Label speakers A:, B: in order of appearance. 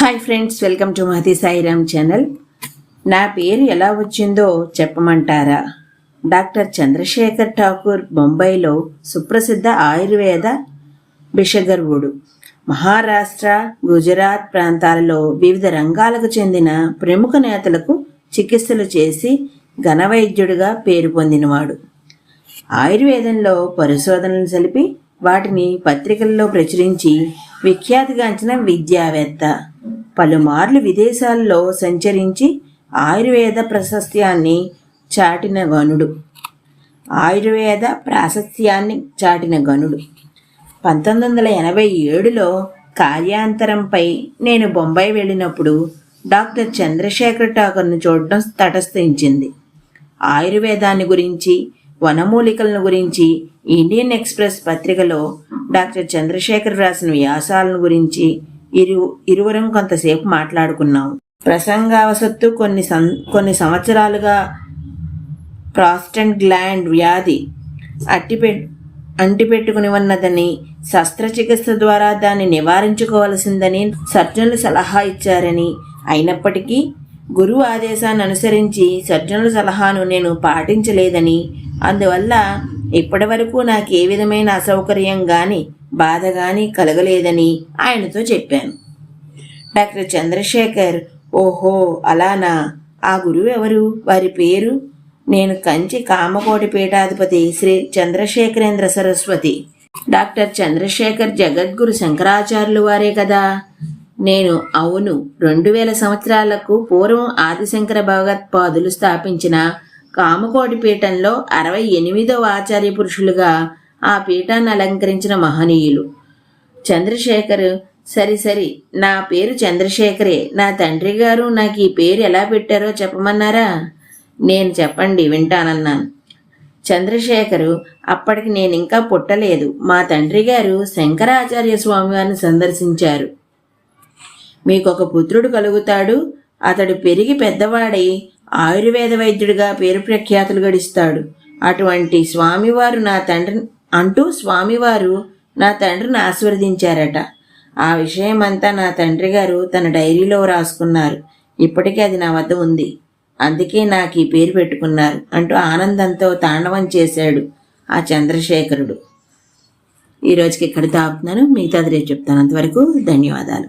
A: Hi friends, welcome to Mahathi Sairam channel. నా పేరు ఎలా వచ్చిందో చెప్పమంటారా? డాక్టర్ చంద్రశేఖర్ ఠాకూర్ బొంబాయిలో సుప్రసిద్ధ ఆయుర్వేద భిషగర్వుడు. మహారాష్ట్ర, గుజరాత్ ప్రాంతాలలో వివిధ రంగాలకు చెందిన ప్రముఖ నేతలకు చికిత్సలు చేసి ఘనవైద్యుడిగా పేరు పొందినవాడు. ఆయుర్వేదంలో పరిశోధనలు జరిపి వాటిని పత్రికల్లో ప్రచురించి విఖ్యాతిగాంచిన విద్యావేత్త. పలుమార్లు విదేశాల్లో సంచరించి ఆయుర్వేద ప్రాశస్త్యాన్ని చాటిన గనుడు. 1987లో కార్యాంతరంపై నేను బొంబాయి వెళ్ళినప్పుడు డాక్టర్ చంద్రశేఖర్ ఠాకూర్ను చూడడం తటస్థించింది. ఆయుర్వేదాన్ని గురించి, వనమూలికలను గురించి ఇండియన్ ఎక్స్ప్రెస్ పత్రికలో డాక్టర్ చంద్రశేఖర్ రాసిన వ్యాసాలను గురించి ఇరువురం కొంతసేపు మాట్లాడుకున్నాం. ప్రసంగావసత్తు కొన్ని సంవత్సరాలుగా ప్రాస్టేట్ గ్లాండ్ వ్యాధి అంటిపెట్టుకుని ఉన్నదని, శస్త్రచికిత్స ద్వారా దాన్ని నివారించుకోవలసిందని సర్జన్లు సలహా ఇచ్చారని, అయినప్పటికీ గురువు ఆదేశాన్ని అనుసరించి సర్జనుల సలహాను నేను పాటించలేదని, అందువల్ల ఇప్పటి వరకు నాకు ఏ విధమైన అసౌకర్యం కానీ బాధ కానీ కలగలేదని ఆయనతో చెప్పాను. డాక్టర్ చంద్రశేఖర్, ఓహో అలానా, ఆ గురువు ఎవరు, వారి పేరు? నేను కంచి కామకోటి పీఠాధిపతి శ్రీ చంద్రశేఖరేంద్ర సరస్వతి. డాక్టర్ చంద్రశేఖర్ జగద్గురు శంకరాచార్యులు వారే కదా? నేను అవును. 2000 సంవత్సరాలకు పూర్వం ఆదిశంకర భగవత్పాదులు స్థాపించిన కామకోటి పీఠంలో 68వ ఆచార్య పురుషులుగా ఆ పీఠాన్ని అలంకరించిన మహనీయులు. చంద్రశేఖర్, సరి నా పేరు చంద్రశేఖరే. నా తండ్రి గారు నాకు ఈ పేరు ఎలా పెట్టారో చెప్పమన్నారా? నేను చెప్పండి వింటానన్నాను. చంద్రశేఖరు, అప్పటికి నేను ఇంకా పుట్టలేదు. మా తండ్రి గారు శంకరాచార్య స్వామివారిని సందర్శించారు. మీకొక పుత్రుడు కలుగుతాడు. అతడు పెరిగి పెద్దవాడై ఆయుర్వేద వైద్యుడిగా పేరు ప్రఖ్యాతులు గడిస్తాడు. అటువంటి స్వామివారు నా తండ్రిని ఆశీర్వదించారట. ఆ విషయమంతా నా తండ్రి గారు తన డైరీలో రాసుకున్నారు. ఇప్పటికీ అది నా వద్ద ఉంది. అందుకే నాకు ఈ పేరు పెట్టుకున్నారు అంటూ ఆనందంతో తాండవం చేశాడు ఆ చంద్రశేఖరుడు. ఈరోజుకి ఇక్కడ ఆపుతున్నాను. మిగతాది రేపు చెప్తాను. అంతవరకు ధన్యవాదాలు.